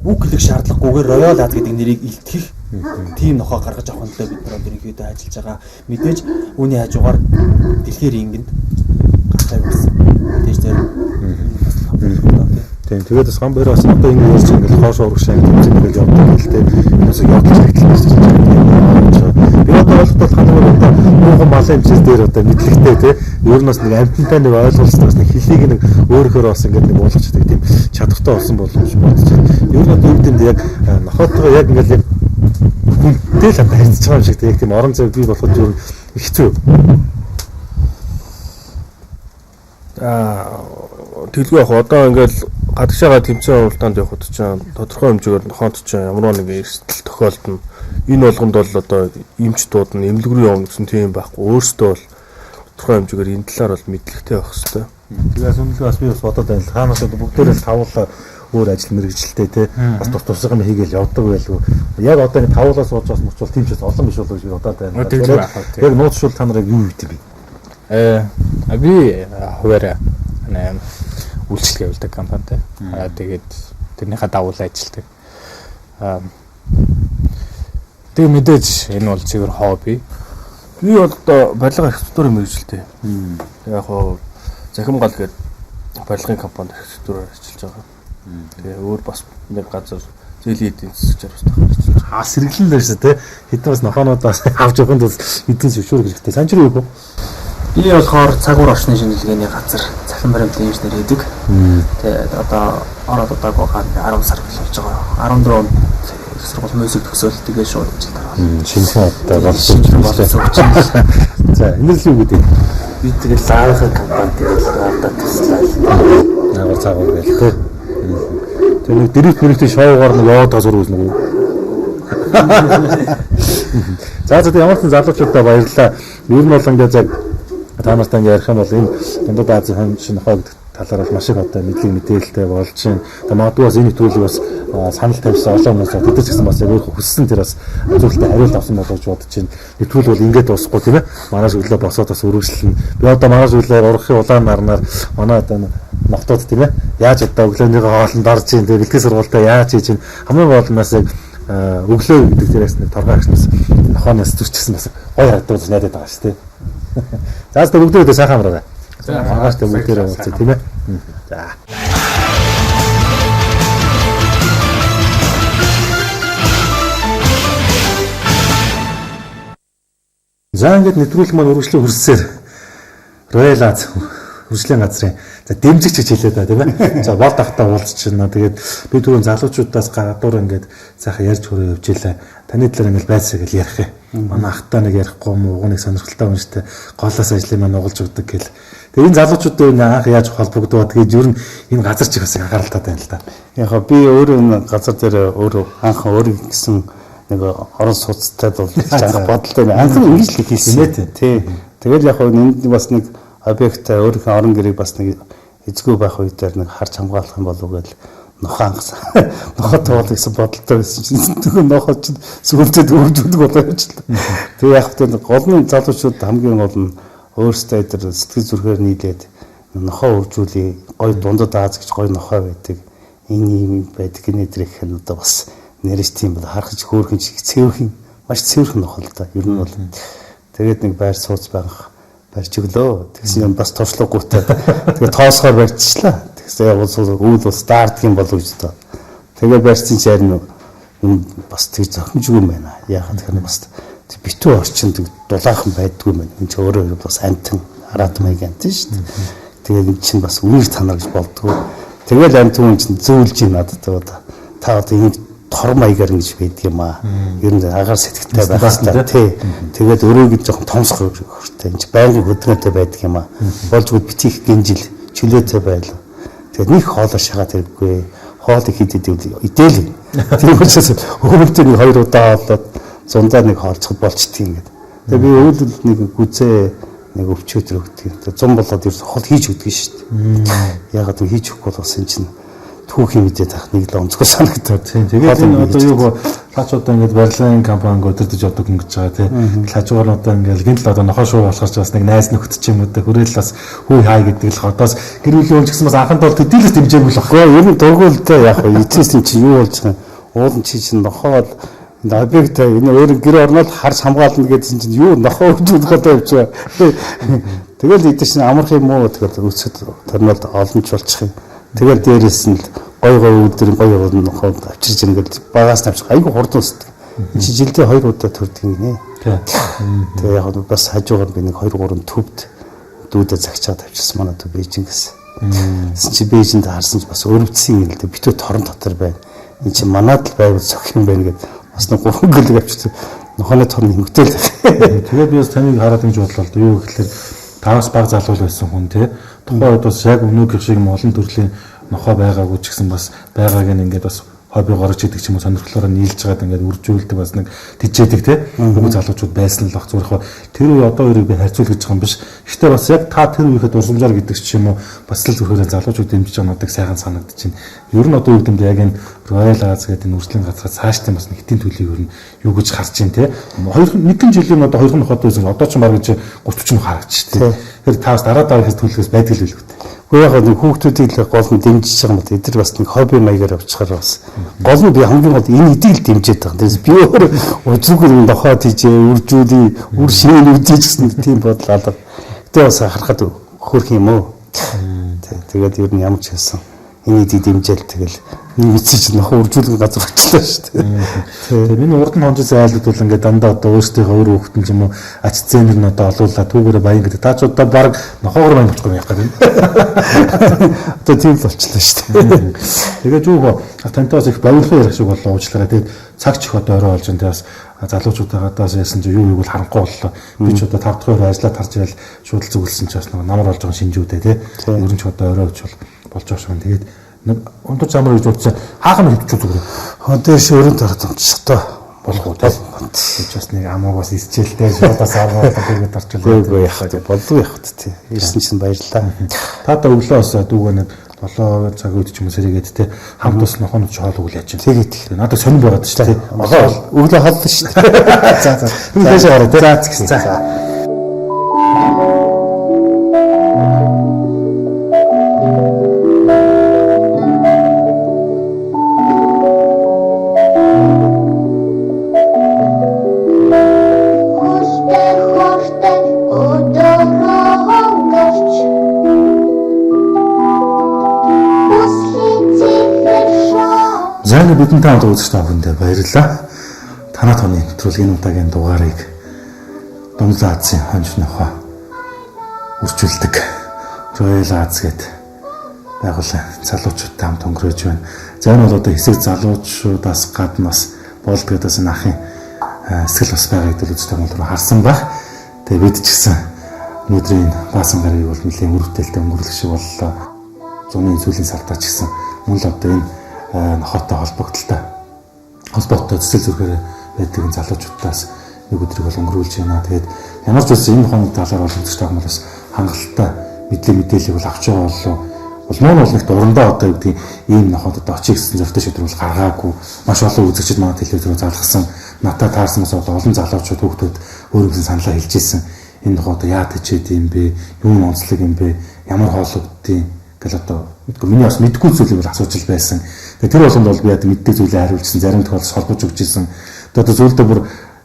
үг хэлэх шаардлагагүйгээр Royal Az гэдэг нэрийг илтгэх тийм нохоо гаргаж авах төлөө бид нар ерөнхийдөө ажиллаж байгаа. Мэдээж үүний хажуугаар дэлхийн рингэнд гарахыг бас мэдээж зэрэг тийм тэгээд сан бэр бас одоо ингэ ярьж ингээл хоош урагш шиг тэмцээнээр явдаг л тийм юус явуулж ажиллаж байна. Би одоо бол ханаа одоо муухан малын хэмжээс дээр одоо мэдлэгтэй тийм ер нь бас нэг амтантай нэг ойлголцтой бас нэг хэлийг нэг өөрөөр бас ингээд нэг уулгачдаг тийм чадвартай болсон боломж бодож байна. Ер нь юу гэдэг яг нохоотойгоо яг ингээд хүнтэй л харьцаж байгаа юм шиг тийм орон зай бий болоход ер нь хэцүү. Тэлгүй яг одоо ингээл гадагшаага тэмцээн уралдаанд явхад чинь тодорхой хэмжээгээр нохоонд чинь ямар нэгэн эрсдэл тохиолдно. Энэ болгонд бол одоо эмч дуудна, эмнэлэг рүү явна гэсэн тийм байхгүй. Өөрөөсөө бол тодорхой хэмжээгээр энэ талаар бол мэдлэгтэй байх хэрэгтэй. Тэгээс үнэхээр бас би бас бодоод байна. Хаанаас бүгдээрээс тавуулаа өөр ажил мэргэжилтэй те бас тусгай юм хийгээл явдаг байлгүй. Яг одоо ингэ тавуулаа сууж бас мөрчүүл тийм ч бас олон биш болов гэж би бодоод байна. Яг нууцшул та нарыг юу хийдэг бэ? Би хуваараа үйлчлэг явуулдаг компанитай. Тэгээд тэрнийхээ дагуулan ажилладаг. Тэгээ мэдээж энэ бол зөвхөн хобби. Би бол одоо барилга архитектурын мэргэжилтэй. Яг хоо захимгал гэдэг барилгын компанид архитектураар ажиллаж байгаа. Тэгээ өөр бас нэг газар зээлийн эдийн засгаар бас тахиж сэргэлэн л шүү те. Хэдэн бас нохоонуудаас авч явахын тулд эдийн зөвшөөрөх хэрэгтэй. Санчир юу вэ? Би болохоор цагуур орчны шинжилгээний газар цахим баримтын инженер хийдэг. Тэгээд одоо ороод удаагүй 10 сар болж байгаа. 14 онд их сургууль мөсөг төгсөөл тэгээд шууд ажилд орсон. Шинхэн одоо болсон. За, энэ л юу гэдэг? Би тэгээд лаавын компанид одоо туслаа. Наагаар цагуур гээл те. Тэр нэг дэрэгт мөрөгтэй шоугаар нэг яваад байгаа зур үзнэ үү? За ямар ч залуучуудаа баярлалаа. Ер нь бол ингээд яг та нартай ингээд ярих юм бол энэ Дундад Азийн шинэ нохоо гэдэг талаар бол маш их одоо мэдлэг мэдээлэлтэй болж байна. Тэгээ магадгүй бас энэ төлөв бас санал тавьсан олон хүмүүс тэд ч гэсэн бас яг өөрөө хүссэн тэр бас зөвлөлтөд хариулт авсан болов гэж бодож байна. Нэвтрүүл бол ингээд дуусахгүй тийм ээ. Манай зөвлөлөө босоод бас үргэлжлэнэ. Би одоо манай зөвлөлөөр урахын улаан нарнаар манай одоо нохтууд тийм ээ. Яаж одоо өглөөнийхөө хоолнд орж ийн тэгээ бэлтгэл сургуультай яаж хийж ийн хамгийн гол нь бас яг өглөө гэдэг дээрээс нэг торгоо агчнаас нохооноос зүрчсэн бас гоё хадгалж найдаад байгаа шүү дээ. За бүгдээ сайхан амраарай. За маргааш бүгдээ уулзъя тийм ээ. За. За ингээд нэвтрүүлэг маань үргэлжлэн хүрсээр Royal Аз үржлийн газрын за дэмжигч гэж хэлээ да тийм ээ. За бол тахтаа уулзчихна. Тэгээд би түрүүн залуучуудаас гадуур ингээд сайхан ярьж хөрөө явж илаа. Таны талаар ингээд байцаа гэж ярих юм. Манай ахтаа нэг ярихгүй юм уу? Нэг сонирхолтой үнэтэй голоос ажлын маань угалж өгдөг гэл. Тэгээд энэ залуучуудын анх яаж холбогдоод тэгээд ер нь энэ газар чи бас анхааралтай байна л да. Яг би өөрөө энэ газар дээр өөрөө анх өөрөө гэсэн нэг орон сууцтай бол анх бодолтой анх ингэж л хийсэн тий. Тэгэл яг энд бас нэг объект өөрийнхөө орон гэрийг бас нэг эзгүй байх үедэр нэг харж хамгаалах юм болов уу гэж нохоо ангасан. Нохоотой бол гэсэн бодолтой байсан чинь тэгвэл нохоо чинь сүгэлцэд өгжүүлдэг болоо явчихлаа. Тэгээ яг тэр голны залуучууд хамгийн гол нь өөрсдөө тэр сэтгэл зүрхээр нийлээд нохоо үржүүлээ. Гой дундад Аз гэж гой нохоо байдаг. Энэ юм байдаг нэрх нь одоо бас нэрэж тийм бол харахж хөөрхөн цэвэрхэн маш цэвэрхэн нохоо л да. Ер нь бол тэгээд нэг байр сууц байх барьж өглөө. Тэгсэн юм бас туршлагагүйтэй. Тэгээ тоосгоор барьчихлаа. Тэгсэн үйл бол старт юм болов гэж тоо. Тэгээ барьсан чинь харин юм бас тэг зохимжгүй юм байна. Яагаад тэгэхээр бас битүү орчинд дулаахан байдгүй юм байна. Энд ч өөрөө бас амтэн хараад маяг амтэн шүү дээ. Тэгээ энэ чинь бас үнийг танаа гэж болдгоо. Тэгэл амтэн хүн чинь зөөлж юм надад та одоо энэ тор маягаар ингэж байдаг юм аа. Ер нь агаар сэтгэлтэй байх хэрэгтэй тий. Тэгээд өрөөг жоохон томсох хэрэгтэй. Энд байнгын хөдөлгөөнтэй байдаг юм аа. Болжгүй битгий гинжил чөлөөтэй байлаа. Тэгээд нэг хоолоо шагаад хэрэггүй. Хоолыг хийдэг идээл. Тийм учраас өөртөө нэг 2 удаа хоолоод зундаа нэг хоолцоход болчтгийг ингээд. Тэгээд би өвлөл нэг гүзээ нэг өвчөөд өгдөг. Тэгээд 100 болоод ерөөс хоол хийж өгдөг шүү дээ. Ягаад гэвэл хийж өгөхгүй бол энэ чинь түүхийн мэдээ тах нэг л онцгой санагдаад. Тэгээд энэ одоо юу лаачуудаа ингээд барилгын компани өдөрдөж одоо хөнгөж байгаа тийм. Лаачуугаар одоо ингээд гинт л одоо нохоо шуу болохоор ч бас нэг найз нөхд ч юм уу тэ хүрээл бас хүй хай гэдэг л хотоос гэр бүлийн хүн ч гэсэн бас анханд бол төдийлс дэмжээгүй л баггүй. Ер нь дургуултай яг эцэс юм чи юу болж байгаа юм. Уулын чи чинь нохоо энэ объект энэ өөр гэр орнол харж хамгаална гэдсэн чинь юу нохоо өгдөх одоо явж байгаа. Тэгэл эдгээр чинь амарх юм уу тэгэхээр өсөд терминал олонч болчих юм. Тэгэл дээрээс нь гой өдөр гой нохоо авчирж ингээд багаас тавьчих. Айгу хурдан өсдөг. Чи жилдээ 2 удаа төрдөг гинэ. Тэгээ яг бас хажуугаар би нэг 2-3 төвд дүүдэ цагчаад тавьчихсан манай төв Бээжингээс. Чи Бээжинд харсан ч бас өрөвдсөн юм л дээ. Битүү торон дотор байна. Энд чи манад л байвал зөх юм байна гэд бас нэг 3 гэлэг авчихсан. Нохооны торн хэмгтэл. Тэгээд би бас таныг хараад ингэж бодлоо л да. Юу гэхээр таваас баг залуул байсан хүн тий. Тухайн үед бас яг өнөөгийн шиг олон төрлийн нохоо байгаагүй ч гэсэн бас байгааг нь ингээд бас хобби гарч идэг ч юм уу сонирхлоороо нийлж байгаад ингээд үржүүлдэг бас нэг тижээдэг тий. Бүгд залуучууд байсан л баг зүгээр тэр үе одоо үрийг би харьцуулж байгаа юм биш. Гэхдээ бас яг та тэр үехэд урсамжаар гэдэг ч юм уу бас л зөвхөн залуучууд дэмжиж байгаа надад сайхан санагдаж байна. Ер нь одоо үгдэмд яг энэ Royal Az гэдэг энэ үржлийн газраас цаашдын бас нэг хитэн төлөв ер нь юу гэж харж байна тий. Нэгэн жилийн одоо 2 нохоод байсан одоо ч баг гэж 30 нөх харагдаж тий. Тэр таас дараа дараагаас төлөхөөс байдаг л үлгтэй. Гэхдээ яг нэг хүүхдүүдийг л гол нь дэмжиж байгаа юм бол эдгээр бас нэг хобби маягаар явчихаар бас гол нь би хамгийн гол энэ эдийг л дэмжиж байгаа. Тэрс би өөр үзүүгээр нохоод хийжээ, үржүүлээ, үр шинээр үдэж гэсэн тийм бодол алга. Гэтэ бас харахад хөрх юм уу? Тэгээд ер нь ямар ч хэлсэн энэ эдийг дэмжээл тэгэл нэг эцэж нохоо үржүүлэх газар очлоо шүү дээ. Тэгээ миний урд нь хонжис айлууд бол ингээд дандаа одоо өөрсдийнхөө өөр хүүхдэн ч юм уу ач зээнэр нь одоо олуулаа түүгээрээ баян гэдэг. Таач одоо баг нохоогоор баян болчихгүй яах гэдэг. Одоо тийм л болчихлоо шүү дээ. Тэгээд юу тантай бас их баярлалаа ярих шиг боллоо уучлаарай. Тэгээд цаг чих одоо орой болж энэ бас залуучуудаагаас яасан чи юу юу бол харанхуй боллоо. Би ч одоо 5 дахь өрөө ажиллаад харж ирэл шууд л зүгэлсэн ч бас нэг намар болж байгаа шинжүүдээ тий. Ер нь ч одоо орой гэж болж байгаа шүү. Тэгээд нэг өндөр замаар гэж утсан хаахын хөвчүү зүгээр. Дээрш өрөөнд тараад амчихтаа болох уу тий. Гэж бас нэг амаа бас исчээлтэй шуудаас аргуулаад тэгээд орчлоо. Үгүй яах вэ? Болов яах вэ тий. Ирсэн чинь баярлалаа. Та одоо өглөө бас дүүгээ нэг 7 цаг үед ч юм уу сэргээд тий. Хамт бас нохонод ч хоол өгөл яаж чинь. Тэгээд надад сонир байгаад шүү тий. Өглөө хооллоо шүү. За. Түүнээс ороо тий. За. За бидний танд үзэж байгаа хүндээ баярлалаа. Танаа тооны нэвтрүүлгийн удаагийн дугаарыг Дөнгөж Азийн хонжны ухаан үржүүлдэг Royal Аз гэдэг байгууллага залуучуудтай хамт өнгөрөөж байна. За энэ бол одоо хэсэг залуучуудаас гаднаас болдгоодаас ахын эсвэл бас байгаа гэдэг үздэг юм руу харсан баг. Тэгээ бид ч гэсэн өнөөдрийн баасан гарыг бол нэлийн үргэлжлэлтэй өнгөрлөх шиг боллоо. Зуны сүүлийн сартаа ч гэсэн мөн л одоо энэ нохоотой холбоотой цэцэл зүрхээр байдаг энэ залуучуудаас нэг өдрийг бол өнгөрүүлж байна. Тэгээд ямар ч үс энэ нохооны талаар бол үзэж байгаа хүмүүс хангалттай мэдээллийг бол авч байгаа боллоо. Улмаа бол нэг дурандаа одоо гэдэг ийм нохоод одоо очиж гэсэн зорилттой шийдвэр бол гаргаагүй. Маш олон үзэгчид манай телевизээр залгасан. Натаа таарсан бас олон залуучууд хүүхдүүд өөрийнхөө саналаа хэлж ирсэн. Энэ нохоо одоо яад хичээд юм бэ? Юу онцлог юм бэ? Ямар хоолойдtiin гэл одоо миний бас мэдгүй зүйлийг бол асууж байсан. Тэгээ тэр болгонд бол би яд мэддэг зүйлээ хариулжсэн. Зарим тохиолдолд холбож өгч ирсэн. Одоо зүйлдээ бүр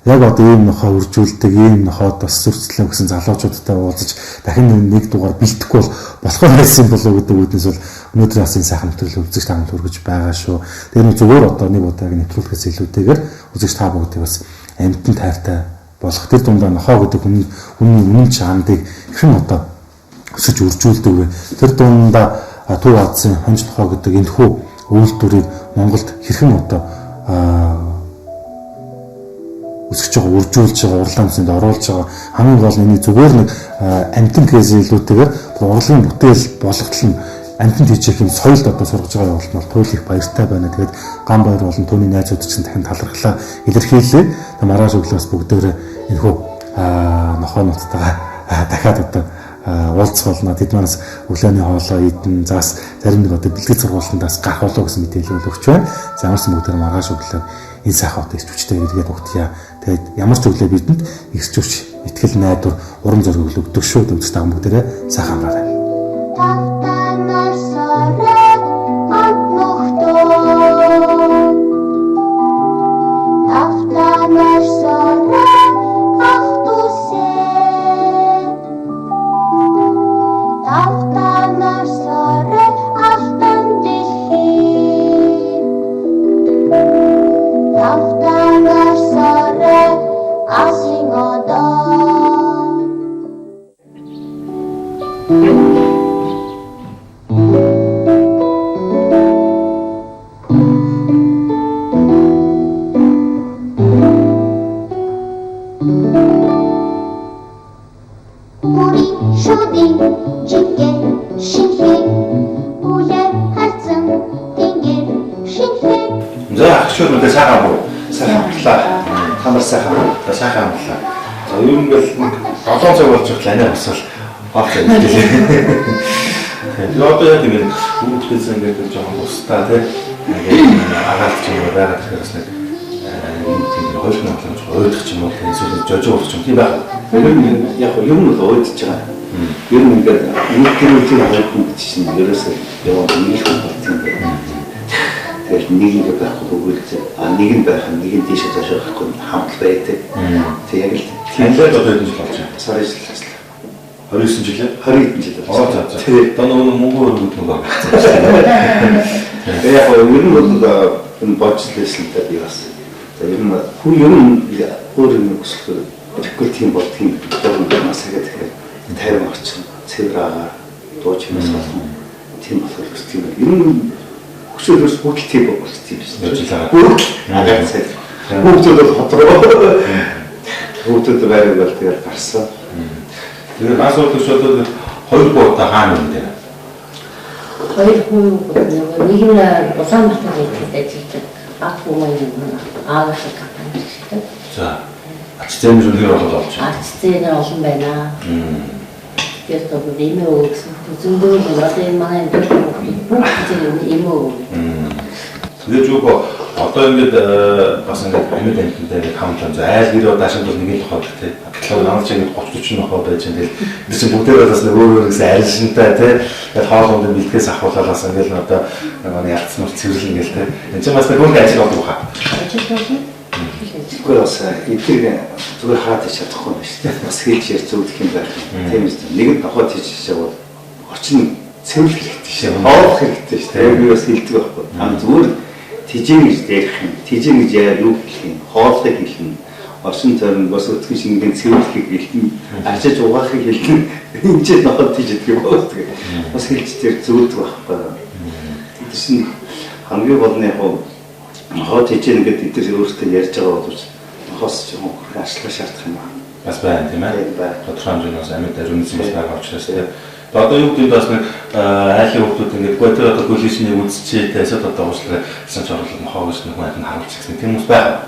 яг одоо ийм нохоо үржүүлдэг, ийм нохоод бас сүрцлэн гэсэн залуучуудтай уулзаж дахин нэг дугаар бэлтгэхгүй болохоор байсан болов гэдэг үднээс бол өнөөдөр бас энэ сайхан нэвтрүүлэг үзэж та бүхэнд хүргэж байгаа шүү. Тэр нь зүгээр одоо нэг удаагийн нэвтрүүлгээс илүүтэйгээр үзэж та бүхэнд бас амьтан тайртай болох тэр дундаа нохоо гэдэг хүний үнэн чамдыг хэн одоо өсөж үржүүлдэг вэ? Тэр дундаа Төв Азийн хонж нохоо гэдэг энэхүү үйлдвэрийг Монголд хэрхэн одоо өсөж байгаа, үржүүлж байгаа, урлаан бүсэнд оруулж байгаа хамгийн гол нь зүгээр нэг амьтан кейс илүүтэйгээр урлагийн бүтээл болготол нь амьтанд хийж юм соёлд одоо сургаж байгаа явуулт нь туйл их баяртай байна. Тэгээд ган баяр болон түүний найзууд чинь дахин талархлаа илэрхийлээ. Тэгээд маргааш өглөөс бүгдээрээ энэхүү нохоонуудтайгаа дахиад одоо уулзах болно. Тэд манаас өглөөний хоолоо идэн заас зарим нэг одоо бэлтгэл сургалтандаас гарах болоо гэсэн мэдээлэл өгч байна. За ямарсан бүгдээр маргааш өглөө энэ сайхан одоо ирчвчтэй эргээд өгтъя. Тэгээд ямар ч өглөө бидэнд ихсчүүч итгэл найдвар урам зориг өгдөг шүү. Үзэж байгаа бүгдээрээ сайхан амраарай. Одоо яг ингэ үүрэгээс ингээд жоохон устдаа тийм агаалт ч юм уу байгаад ирэхээс нэг тийм хойшлон болооч ойлгох юм бол эсвэл жожиг болох юм тийм байх. Яг юм нь ойлгож байгаа. Ер нь ингээд үүрэгтэй хойшлон чинь ерөөсөө яваад нэг юм болсон юм. Тэгэхээр нэг юм байхгүй өгүүлж нэг нь байх нэг нь тийш заших байхгүй хамт байдаг. Тэг яг л тийм л одоо энэ болж байна. Сарын 29 жилээ 20 жил. Тэгээд одоо нөгөө мөнгө өргөд нөгөө байна. Яг ер нь бол энэ бодлолсонтой би бас. За ер нь хүн ер нь өөр юм өсөлтөөр тэгэхгүй тийм бол тийм дөрөв нас гэдэг тэгэхээр тайван орчин цэвэр агаар дууч юмс болсон. Тийм болохоор бас тийм ер нь хөшөөрөөс бүгд тийм болж тийм байна. Бүгд агаар цэвэр. Бүгд бол хотроо. Бүгд байгаад бол тэгээд гарсан. Тэгээд бас өөртөө хоёр гуудаа хаана юм дээр. Хоёр хүн нэг нь Улаанбаатар хэлтэд ажилладаг. Ахмаа юм аа шиг компани шиг. За. Ачцэн зүйлээр болоод байна. Ачцэн олон байна. Тэгээд одоо нэмээ өгсөн. Зөндөө одоо энэ манай бүгд имөө. Тэгээд зүг одоо ингээд бас ингээд амьд амьтантай хамтлан айл гэр даашид бол нэг л хоод тий. Тэгэхээр намайг чинь 30 40 нохоо байж байгаа. Тэгээд чинь бүгдээ бас нэг өөр өөрөөс арилшинтай тий. Тэгээд хоолонд бэлтгэс ахуулаад бас ингээд одоо манай ялцнаар цэвэрлэн гээл тий. Энд чинь бас нэг өөр ажил болдог хаа. Ажил болно. Гэхдээ бас эдгээр зүгээр хаад чадахгүй байна шүү дээ. Бас хийж яар зөвлөх юм байх. Тийм үү. Нэг нь нохоо хийж чижээ орчин цэвэрлэх хэрэгтэй шээ. Хоолох хэрэгтэй шүү дээ. Би бас хэлдэг байхгүй. Зүгээр тижин гэж ярих юм. Тижин гэж яа юу хэлэх юм? Хоолтой хэлэх юм. орчин тойронд бас өтгөн шингэн цэвэрлэхийг хэлнэ. Ачиж угаахыг хэлнэ. Энд ч ноход тийж идэх юм байна. Тэгээд бас хэлж тэр зөвлөдөг байхгүй. Тэсн хамгийн гол нь яг хот хийж нэгэд эдгээр өөртөө ярьж байгаа боловч нохоос ч юм уу ажиллах шаардах юм байна. Бас байна тийм ээ. Тодорхой хэмжээний амьд ариунсан бас байгаа учраас тийм. Одоо юу гэдэг бас нэг айлын хүмүүс ингээд гоо одоо коллежийн үзчихээ тэсэд одоо уучлаарай гэсэн ч орлого нохоо гэж нэг хүн харуулж гисэн тийм хүмүүс байна.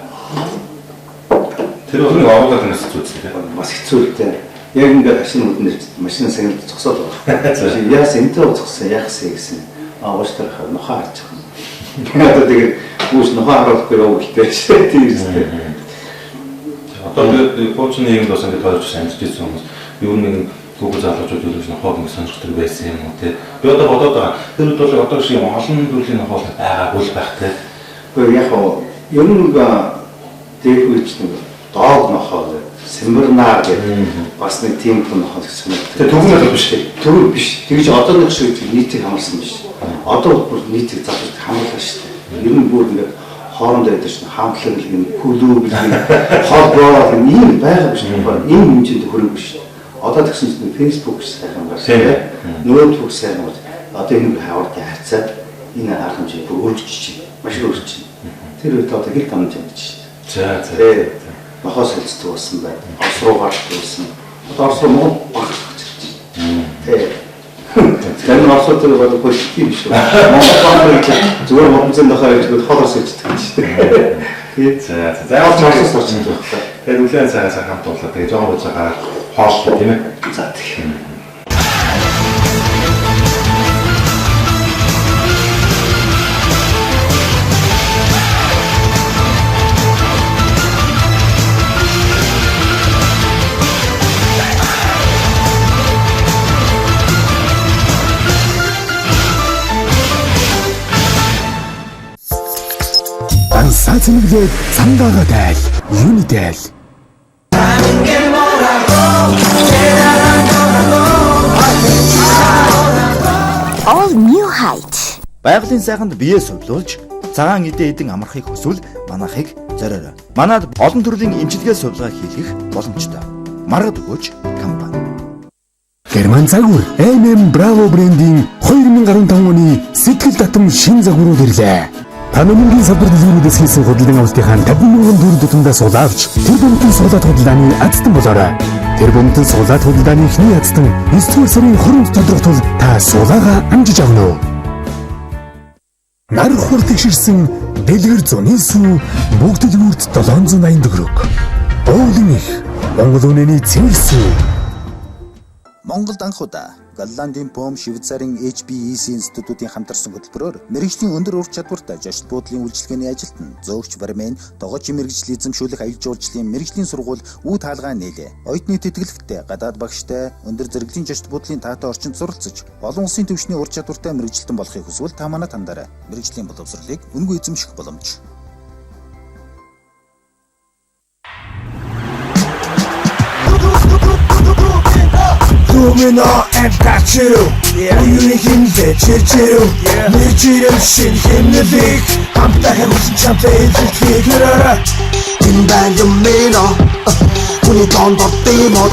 Тэр өөрөөр оруулаад нэс зүтсээ. Бас хэцүү үедээ яг ингээд машин үднэр машин сагнал зогсоод байгаа. Яас энтэй зогссон яахсэ гэсэн. Уучлаарай нохоо харж байгаа. Одоо тэгээд үүс нохоо харуулахгүй юу гэлтэй шүү. Тийм үстэй. Одоо тэгээд коучны юм доош ингээд тооч амьд гэсэн хүмүүс юу нэг Google залуучууд үлээж нохоог ингэ сонирхдаг байсан юм уу те. Би одоо бодоод байгаа. Тэр үед бол одоо шиг олон төрлийн нохоо байгаагүй л байх те. Гэхдээ яг ер нь дээвч нэг дог нохоо Сэмбернаар гэдэг бас нэг тийм хүн нохоо гэсэн юм. Тэр төгнөл биш те. Төгнөл биш. Тэгж одоо нэг шиг нийтийг хамарсан биш. Одоо бүр нийтийг залуучд хамаарлаа шүү дээ. Ер нь бүр ингэ хоорондоо ядаж хаамтлаг нэг хөлөө гэх холбоо ийм байгаа биш үү? Ийм хэмжээнд хөрөнгө биш. Одоо тэгсэн чинь Facebook сайхан байна. Ноутбук сайхан байна. Одоо энэ хавартай харьцаад энэ арга хэмжээ бүр өөрчлөж байна. Маш өөрчлөж байна. Тэр үед одоо хэл тамд юм чинь. За. Нохоос хэлцдэг болсон байна. Орос руу гардаг болсон. Одоо Орос руу Монгол багч ирж байна. Тэр орсууд бол политик юм шүү. Монгол багч зүгээр Монголын нохоо гэж холоос хэлцдэг юм шүү. За. Заавал Оросоос орчих юм байна. Тэгээд үлэн цагаас хамт уулаа. Тэгээд жоохон байцаагаар хооллоо тийм ээ. За тийм. Дансаа цэнэглээд цангаага дайл. Юуны дайл. All New Height. Байгалийн сайханд бие сувлуулж, цагаан эдээ эдэн амархыг хүсвэл манайхыг зориорой. Манад олон төрлийн имчилгээ сувлгаа хийх боломжтой. Маргад өгөөч компани. Герман загвар Bravo брендийн 2015 оны сэтгэл татам шин загварууд ирлээ. Танамингийн салбар дэлгүүрүүдээс хийсэн худалдан авалтынхаа 50,000 төгрөг тутамдаа суулгавч тэр бүмтэн суулгаад худалдааны азтан болоорой. Тэр бүмтэн суулгаад худалдааны эхний азтан 9 сарын 20-нд тодорхойтвол та суулгаагаа амжиж авна уу? Нар хурд тэгширсэн дэлгэр зуны сүү бүгд дэлгүүрт 780 төгрөг. Боолын их Монгол үнэний цэвэр сүү. Монголд анх удаа Голландын ПОМ, Швейцарын HBEC институтийн хамтарсан хөтөлбөрөөр мэрэгжлийн өндөр ур чадвартай жашил буудлын үйлчилгээний ажилд нь зөөгч бармен, тогооч мэрэгжил эзэмшүүлэх аялал жуулчлалын мэрэгжлийн сургууль үе таалгаа нээлээ. Оюутны тэтгэлэгтэй гадаад багштай өндөр зэрэглэлийн жашил буудлын таатай орчинд суралцж, олон улсын түвшний ур чадвартай мэрэгжилтэн болохыг хүсвэл та манайд хандаарай. Мэрэгжлийн боловсролыг үнгүй эзэмших боломж. Domino and Tachiru, Unihin de Chichiru, Nichiru Shin Himnevik, Hamtahem Champagne Figura, in Band Domino, Uniton Timo,